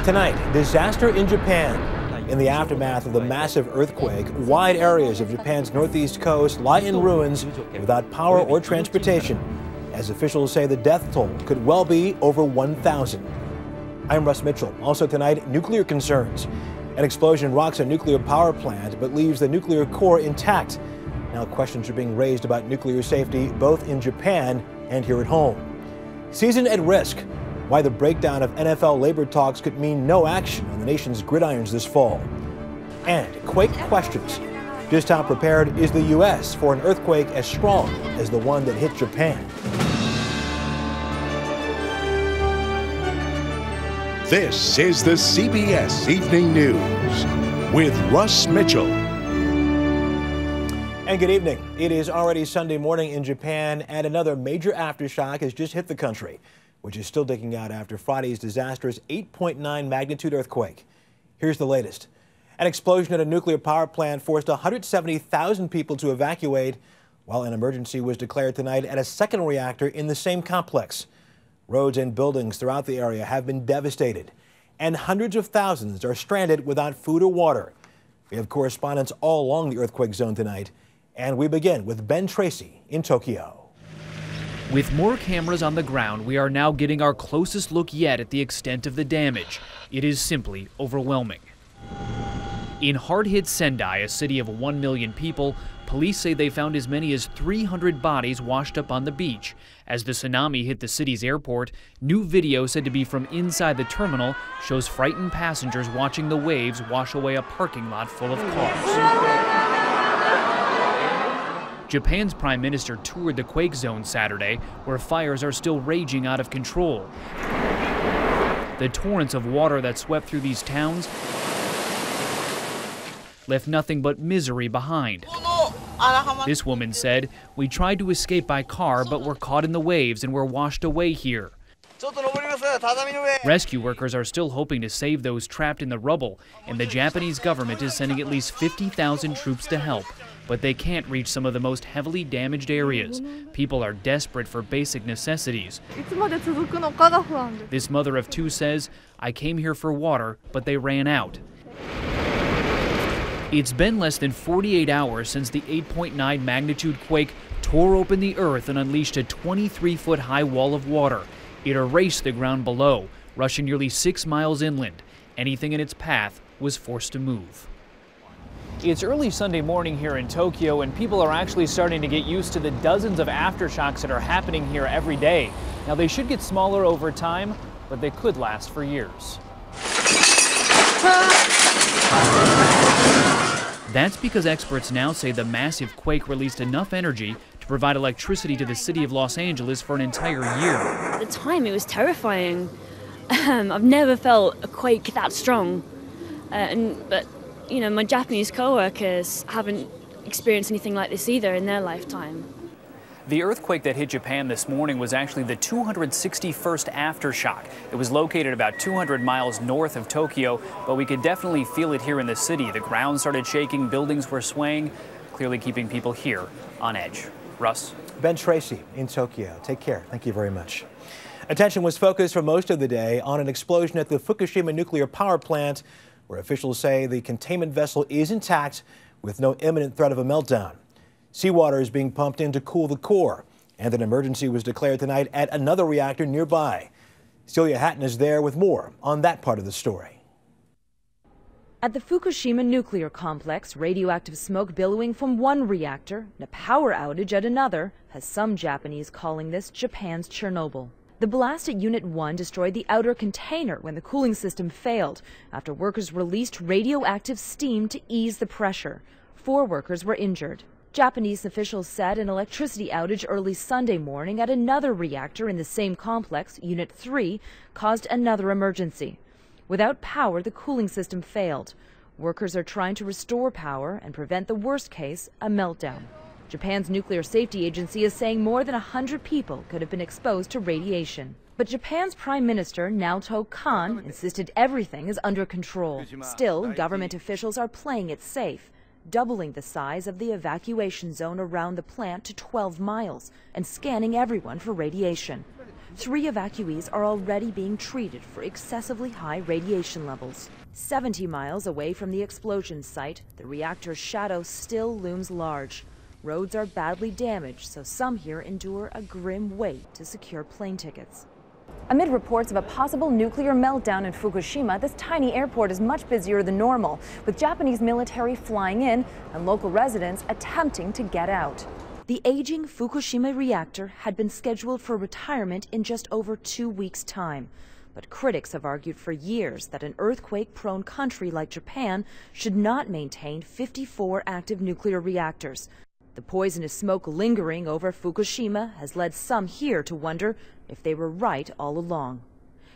Tonight, disaster in Japan. In the aftermath of the massive earthquake, wide areas of Japan's northeast coast lie in ruins without power or transportation, as officials say the death toll could well be over 1,000. I'm Russ Mitchell. Also tonight, nuclear concerns. An explosion rocks a nuclear power plant but leaves the nuclear core intact. Now questions are being raised about nuclear safety both in Japan and here at home. Season at risk. Why the breakdown of NFL labor talks could mean no action on the nation's gridirons this fall. And quake questions. Just how prepared is the U.S. for an earthquake as strong as the one that hit Japan? This is the CBS Evening News with Russ Mitchell. And good evening. It is already Sunday morning in Japan, and another major aftershock has just hit the country, which is still digging out after Friday's disastrous 8.9 magnitude earthquake. Here's the latest. An explosion at a nuclear power plant forced 170,000 people to evacuate, while an emergency was declared tonight at a second reactor in the same complex. Roads and buildings throughout the area have been devastated, and hundreds of thousands are stranded without food or water. We have correspondents all along the earthquake zone tonight, and we begin with Ben Tracy in Tokyo. With more cameras on the ground, we are now getting our closest look yet at the extent of the damage. It is simply overwhelming. In hard-hit Sendai, a city of 1 million people, police say they found as many as 300 bodies washed up on the beach. As the tsunami hit the city's airport, new video said to be from inside the terminal shows frightened passengers watching the waves wash away a parking lot full of cars. Japan's prime minister toured the quake zone Saturday, where fires are still raging out of control. The torrents of water that swept through these towns left nothing but misery behind. This woman said, "We tried to escape by car, but were caught in the waves and were washed away here." Rescue workers are still hoping to save those trapped in the rubble, and the Japanese government is sending at least 50,000 troops to help. But they can't reach some of the most heavily damaged areas. People are desperate for basic necessities. This mother of two says, "I came here for water, but they ran out." It's been less than 48 hours since the 8.9 magnitude quake tore open the earth and unleashed a 23-foot-high wall of water. It erased the ground below, rushing nearly 6 miles inland. Anything in its path was forced to move. It's early Sunday morning here in Tokyo, and people are actually starting to get used to the dozens of aftershocks that are happening here every day. Now, they should get smaller over time, but they could last for years. That's because experts now say the massive quake released enough energy to provide electricity to the city of Los Angeles for an entire year. At the time, it was terrifying. I've never felt a quake that strong, but you know, my Japanese co-workers haven't experienced anything like this either in their lifetime. The earthquake that hit Japan this morning was actually the 261st aftershock. It was located about 200 miles north of Tokyo, but we could definitely feel it here in the city. The ground started shaking, buildings were swaying, clearly keeping people here on edge. Russ? Ben Tracy in Tokyo. Take care. Thank you very much. Attention was focused for most of the day on an explosion at the Fukushima nuclear power plant, where officials say the containment vessel is intact with no imminent threat of a meltdown. Seawater is being pumped in to cool the core, and an emergency was declared tonight at another reactor nearby. Celia Hatton is there with more on that part of the story. At the Fukushima nuclear complex, radioactive smoke billowing from one reactor and a power outage at another has some Japanese calling this Japan's Chernobyl. The blast at Unit 1 destroyed the outer container when the cooling system failed after workers released radioactive steam to ease the pressure. 4 workers were injured. Japanese officials said an electricity outage early Sunday morning at another reactor in the same complex, Unit 3, caused another emergency. Without power, the cooling system failed. Workers are trying to restore power and prevent the worst case, a meltdown. Japan's nuclear safety agency is saying more than 100 people could have been exposed to radiation. But Japan's Prime Minister, Naoto Kan, insisted everything is under control. Still, government officials are playing it safe, doubling the size of the evacuation zone around the plant to 12 miles and scanning everyone for radiation. 3 evacuees are already being treated for excessively high radiation levels. 70 miles away from the explosion site, the reactor's shadow still looms large. Roads are badly damaged, so some here endure a grim wait to secure plane tickets. Amid reports of a possible nuclear meltdown in Fukushima, this tiny airport is much busier than normal, with Japanese military flying in and local residents attempting to get out. The aging Fukushima reactor had been scheduled for retirement in just over 2 weeks' time. But critics have argued for years that an earthquake-prone country like Japan should not maintain 54 active nuclear reactors. The poisonous smoke lingering over Fukushima has led some here to wonder if they were right all along.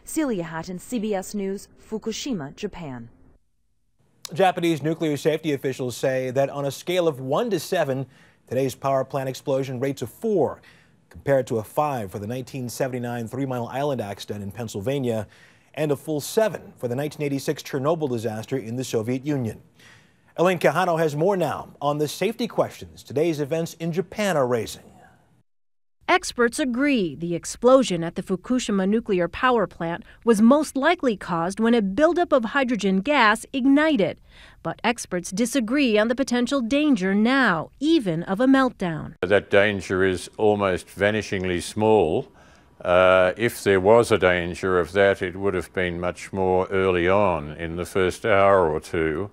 Celia Hatton, CBS News, Fukushima, Japan. Japanese nuclear safety officials say that on a scale of 1 to 7, today's power plant explosion rates a 4, compared to a 5 for the 1979 Three Mile Island accident in Pennsylvania and a full 7 for the 1986 Chernobyl disaster in the Soviet Union. Elaine Quijano has more now on the safety questions today's events in Japan are raising. Experts agree the explosion at the Fukushima nuclear power plant was most likely caused when a buildup of hydrogen gas ignited. But experts disagree on the potential danger now, even of a meltdown. That danger is almost vanishingly small. If there was a danger of that, it would have been much more early on, in the first hour or two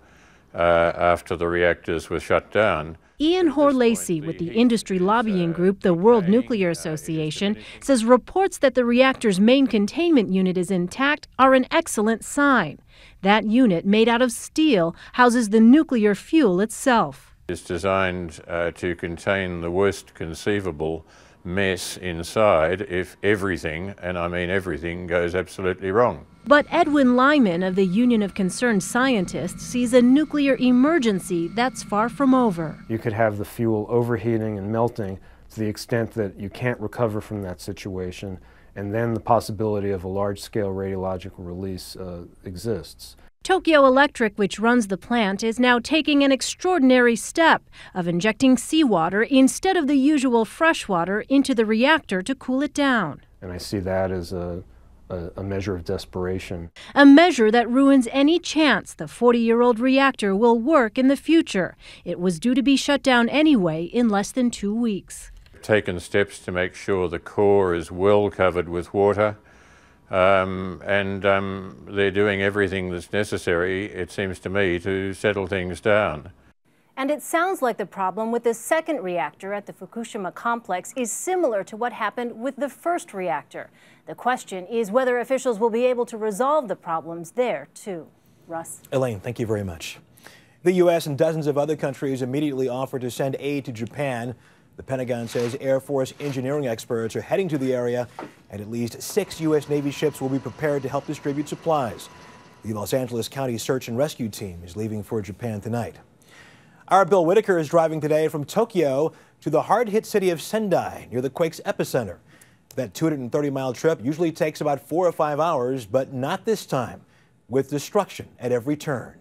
after the reactors were shut down. Ian Hoare-Lacey with the industry lobbying group, the World Nuclear Association, says reports that the reactor's main containment unit is intact are an excellent sign. That unit, made out of steel, houses the nuclear fuel itself. It's designed to contain the worst conceivable mess inside if everything, and I mean everything, goes absolutely wrong. But Edwin Lyman of the Union of Concerned Scientists sees a nuclear emergency that's far from over. You could have the fuel overheating and melting to the extent that you can't recover from that situation, and then the possibility of a large-scale radiological release exists. Tokyo Electric, which runs the plant, is now taking an extraordinary step of injecting seawater instead of the usual fresh water into the reactor to cool it down. And I see that as a measure of desperation. A measure that ruins any chance the 40-year-old reactor will work in the future. It was due to be shut down anyway in less than 2 weeks. Taken steps to make sure the core is well covered with water, and they're doing everything that's necessary, it seems to me, to settle things down. And it sounds like the problem with the second reactor at the Fukushima complex is similar to what happened with the first reactor. The question is whether officials will be able to resolve the problems there, too. Russ? Elaine, thank you very much. The U.S. and dozens of other countries immediately offered to send aid to Japan. The Pentagon says Air Force engineering experts are heading to the area, and at least 6 U.S. Navy ships will be prepared to help distribute supplies. The Los Angeles County Search and Rescue Team is leaving for Japan tonight. Our Bill Whitaker is driving today from Tokyo to the hard-hit city of Sendai, near the quake's epicenter. That 230-mile trip usually takes about 4 or 5 hours, but not this time, with destruction at every turn.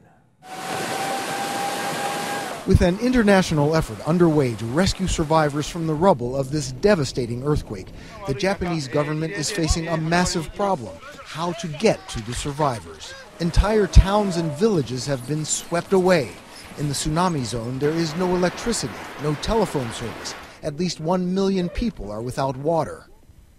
With an international effort underway to rescue survivors from the rubble of this devastating earthquake, the Japanese government is facing a massive problem: how to get to the survivors. Entire towns and villages have been swept away. In the tsunami zone, there is no electricity, no telephone service. At least 1 million people are without water.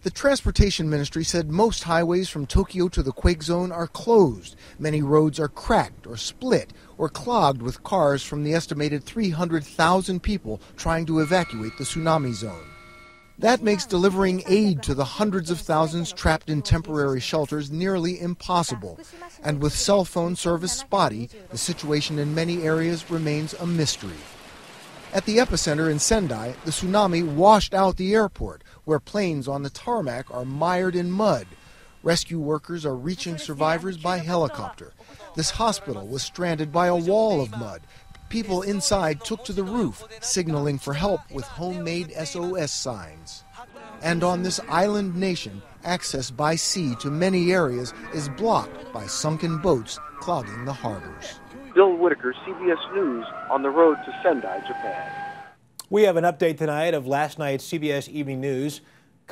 The Transportation Ministry said most highways from Tokyo to the quake zone are closed. Many roads are cracked or split or clogged with cars from the estimated 300,000 people trying to evacuate the tsunami zone. That makes delivering aid to the hundreds of thousands trapped in temporary shelters nearly impossible. And with cell phone service spotty, the situation in many areas remains a mystery. At the epicenter in Sendai, the tsunami washed out the airport, where planes on the tarmac are mired in mud. Rescue workers are reaching survivors by helicopter. This hospital was stranded by a wall of mud. People inside took to the roof, signaling for help with homemade SOS signs. And on this island nation, access by sea to many areas is blocked by sunken boats clogging the harbors. Bill Whitaker, CBS News, on the road to Sendai, Japan. We have an update tonight of last night's CBS Evening News.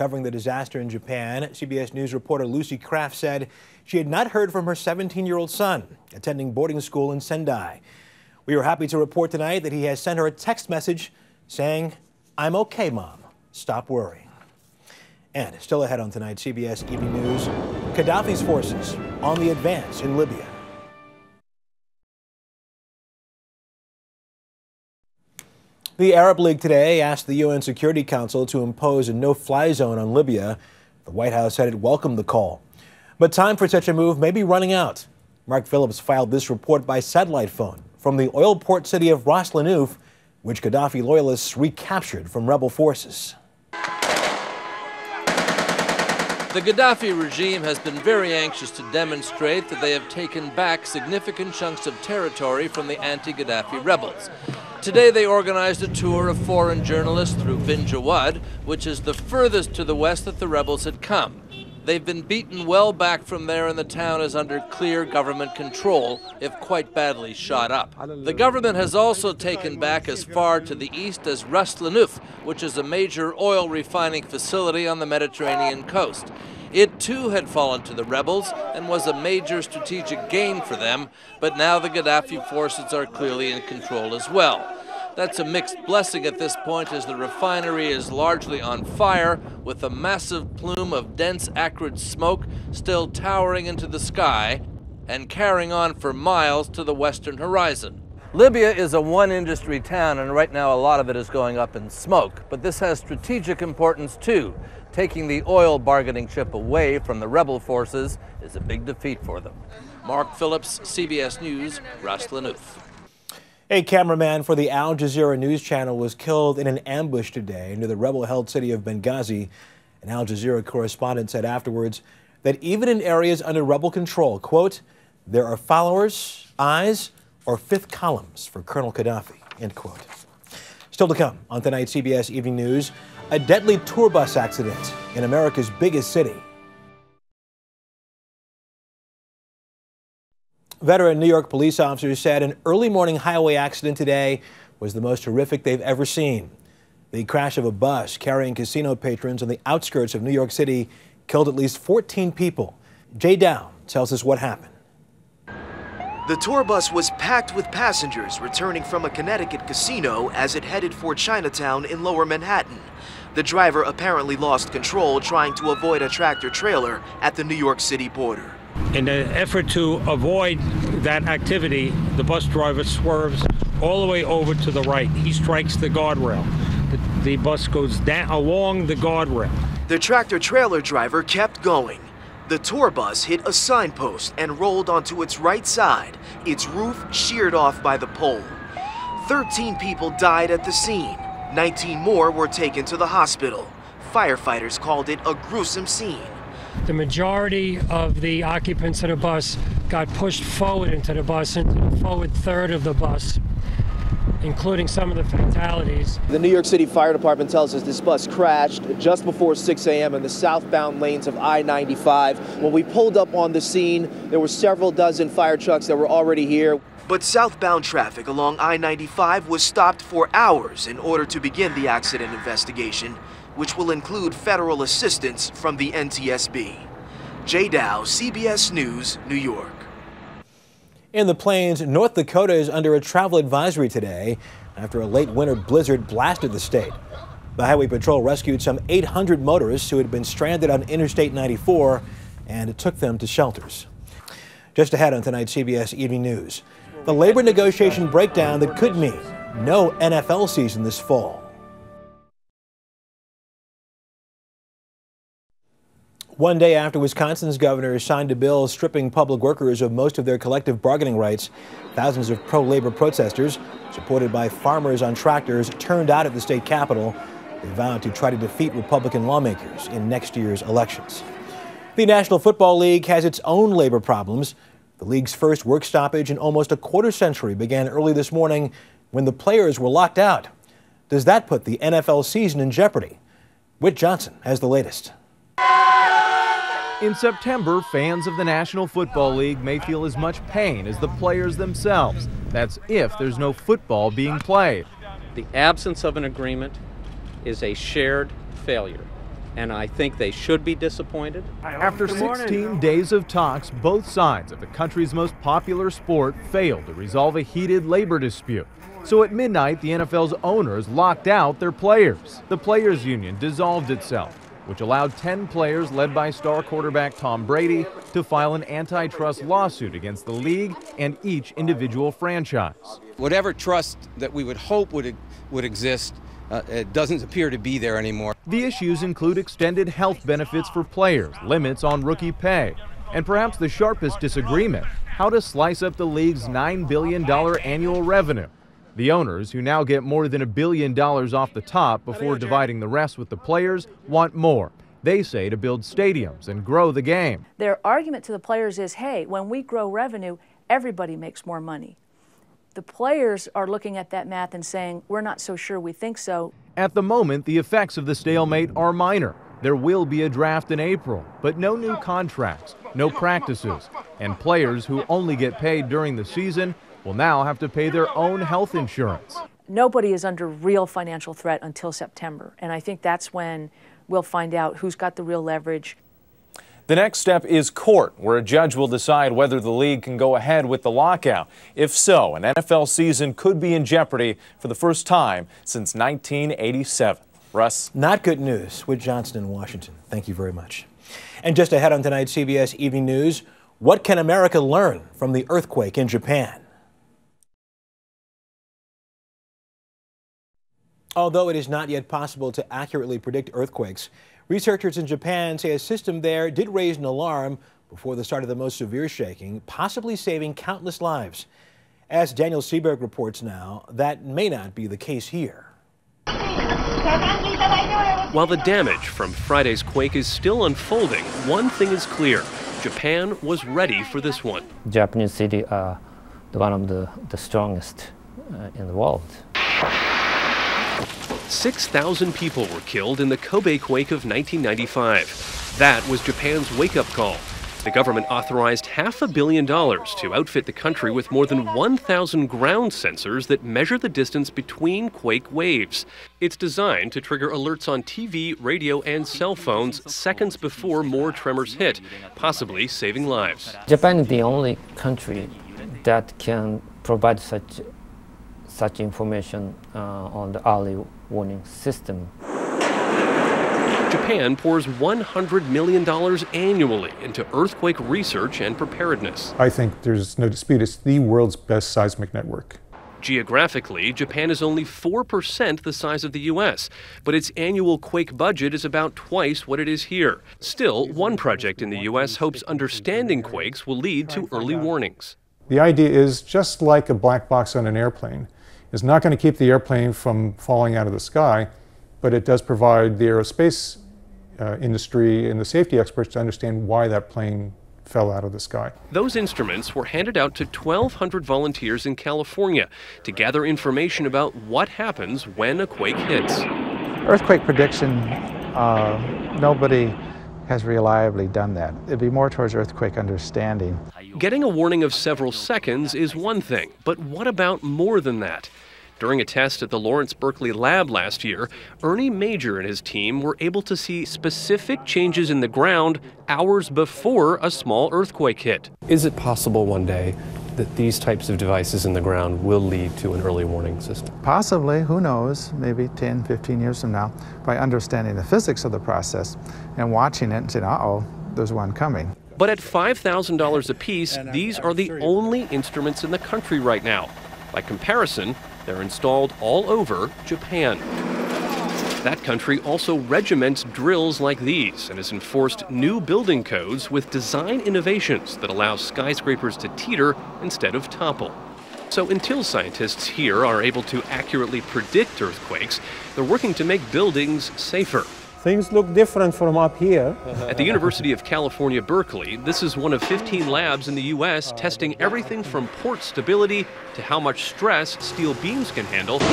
Covering the disaster in Japan, CBS News reporter Lucy Kraft said she had not heard from her 17-year-old son, attending boarding school in Sendai. We are happy to report tonight that he has sent her a text message saying, "I'm okay, Mom. Stop worrying." And still ahead on tonight's CBS Evening News, Qaddafi's forces on the advance in Libya. The Arab League today asked the UN Security Council to impose a no-fly zone on Libya. The White House said it welcomed the call. But time for such a move may be running out. Mark Phillips filed this report by satellite phone from the oil port city of Ras Lanuf, which Qaddafi loyalists recaptured from rebel forces. The Qaddafi regime has been very anxious to demonstrate that they have taken back significant chunks of territory from the anti-Qaddafi rebels. Today they organized a tour of foreign journalists through Bin Jawad, which is the furthest to the west that the rebels had come. They've been beaten well back from there, and the town is under clear government control, if quite badly shot up. The government has also taken back as far to the east as Ras Lanuf, which is a major oil refining facility on the Mediterranean coast. It too had fallen to the rebels and was a major strategic gain for them, but now the Qaddafi forces are clearly in control as well. That's a mixed blessing at this point, as the refinery is largely on fire, with a massive plume of dense, acrid smoke still towering into the sky and carrying on for miles to the western horizon. Libya is a one-industry town, and right now a lot of it is going up in smoke. But this has strategic importance too. Taking the oil bargaining chip away from the rebel forces is a big defeat for them. Mark Phillips, CBS News, Ras Lanuf. A cameraman for the Al Jazeera news channel was killed in an ambush today near the rebel-held city of Benghazi. An Al Jazeera correspondent said afterwards that even in areas under rebel control, quote, there are followers, eyes, or fifth columns for Colonel Qaddafi, end quote. Still to come on tonight's CBS Evening News, a deadly tour bus accident in America's biggest city. Veteran New York police officers said an early morning highway accident today was the most horrific they've ever seen. The crash of a bus carrying casino patrons on the outskirts of New York City killed at least 14 people. Jay Dow tells us what happened. The tour bus was packed with passengers returning from a Connecticut casino as it headed for Chinatown in Lower Manhattan. The driver apparently lost control trying to avoid a tractor-trailer at the New York City border. In an effort to avoid that activity, the bus driver swerves all the way over to the right. He strikes the guardrail. The bus goes down along the guardrail. The tractor-trailer driver kept going. The tour bus hit a signpost and rolled onto its right side, its roof sheared off by the pole. 13 people died at the scene. 19 more were taken to the hospital. Firefighters called it a gruesome scene. The majority of the occupants of the bus got pushed forward into the bus, into the forward third of the bus, including some of the fatalities. The New York City Fire Department tells us this bus crashed just before 6 a.m. in the southbound lanes of I-95. When we pulled up on the scene, there were several dozen fire trucks that were already here. But southbound traffic along I-95 was stopped for hours in order to begin the accident investigation, which will include federal assistance from the NTSB. Jay Dow, CBS News, New York. In the Plains, North Dakota is under a travel advisory today after a late winter blizzard blasted the state. The Highway Patrol rescued some 800 motorists who had been stranded on Interstate 94 and took them to shelters. Just ahead on tonight's CBS Evening News, the labor negotiation breakdown that could mean no NFL season this fall. One day after Wisconsin's governor signed a bill stripping public workers of most of their collective bargaining rights, thousands of pro-labor protesters, supported by farmers on tractors, turned out at the state capitol. They vowed to try to defeat Republican lawmakers in next year's elections. The National Football League has its own labor problems. The league's first work stoppage in almost a quarter century began early this morning when the players were locked out. Does that put the NFL season in jeopardy? Whit Johnson has the latest. In September, fans of the National Football League may feel as much pain as the players themselves. That's if there's no football being played. The absence of an agreement is a shared failure. and I think they should be disappointed. After 16 days of talks, both sides of the country's most popular sport failed to resolve a heated labor dispute. So at midnight, the NFL's owners locked out their players. The players' union dissolved itself, which allowed 10 players led by star quarterback Tom Brady to file an antitrust lawsuit against the league and each individual franchise. Whatever trust that we would hope would exist, it doesn't appear to be there anymore. The issues include extended health benefits for players, limits on rookie pay, and perhaps the sharpest disagreement, how to slice up the league's $9 billion annual revenue. The owners, who now get more than $1 billion off the top before dividing the rest with the players, want more. They say to build stadiums and grow the game. Their argument to the players is, hey, when we grow revenue, everybody makes more money. The players are looking at that math and saying, we're not so sure we think so. At the moment, the effects of the stalemate are minor. There will be a draft in April, but no new contracts, no practices, and players who only get paid during the season will now have to pay their own health insurance. Nobody is under real financial threat until September, and I think that's when we'll find out who's got the real leverage. The next step is court, where a judge will decide whether the league can go ahead with the lockout. If so, an NFL season could be in jeopardy for the first time since 1987. Russ? Not good news. Whit Johnson in Washington. Thank you very much. And just ahead on tonight's CBS Evening News, what can America learn from the earthquake in Japan? Although it is not yet possible to accurately predict earthquakes, researchers in Japan say a system there did raise an alarm before the start of the most severe shaking, possibly saving countless lives. As Daniel Seberg reports now, that may not be the case here. While the damage from Friday's quake is still unfolding, one thing is clear. Japan was ready for this one. Japanese city are one of the strongest in the world. 6,000 people were killed in the Kobe quake of 1995. That was Japan's wake-up call. The government authorized $500 million to outfit the country with more than 1,000 ground sensors that measure the distance between quake waves. It's designed to trigger alerts on TV, radio, and cell phones seconds before more tremors hit, possibly saving lives. Japan is the only country that can provide such information on the early warning system. Japan pours $100 million annually into earthquake research and preparedness. I think there's no dispute it's the world's best seismic network. Geographically, Japan is only 4% the size of the U.S., but its annual quake budget is about twice what it is here. Still, one project in the U.S. hopes understanding quakes will lead to early warnings. The idea is, just like a black box on an airplane, it's not going to keep the airplane from falling out of the sky, but it does provide the aerospace industry and the safety experts to understand why that plane fell out of the sky. Those instruments were handed out to 1,200 volunteers in California to gather information about what happens when a quake hits. Earthquake prediction, nobody has reliably done that. It'd be more towards earthquake understanding. Getting a warning of several seconds is one thing, but what about more than that? During a test at the Lawrence Berkeley lab last year, Ernie Major and his team were able to see specific changes in the ground hours before a small earthquake hit. Is it possible one day that these types of devices in the ground will lead to an early warning system? Possibly, who knows, maybe 10, 15 years from now, by understanding the physics of the process and watching it and saying, uh-oh, there's one coming. But at $5,000 apiece, these are the only instruments in the country right now. By comparison, they're installed all over Japan. That country also regiments drills like these and has enforced new building codes with design innovations that allow skyscrapers to teeter instead of topple. So until scientists here are able to accurately predict earthquakes, they're working to make buildings safer. Things look different from up here. At the University of California, Berkeley, this is one of 15 labs in the U.S. testing everything from port stability to how much stress steel beams can handle to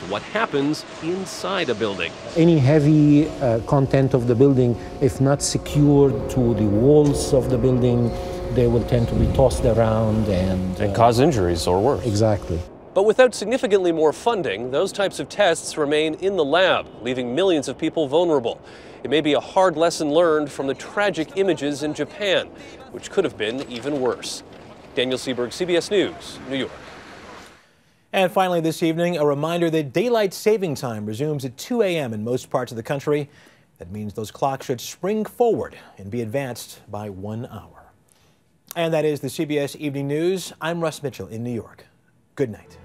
what happens inside a building. Any heavy content of the building, if not secured to the walls of the building, they will tend to be tossed around and cause injuries or worse. Exactly. But without significantly more funding, those types of tests remain in the lab, leaving millions of people vulnerable. It may be a hard lesson learned from the tragic images in Japan, which could have been even worse. Daniel Seberg, CBS News, New York. And finally this evening, a reminder that daylight saving time resumes at 2 a.m. in most parts of the country. That means those clocks should spring forward and be advanced by 1 hour. And that is the CBS Evening News. I'm Russ Mitchell in New York. Good night.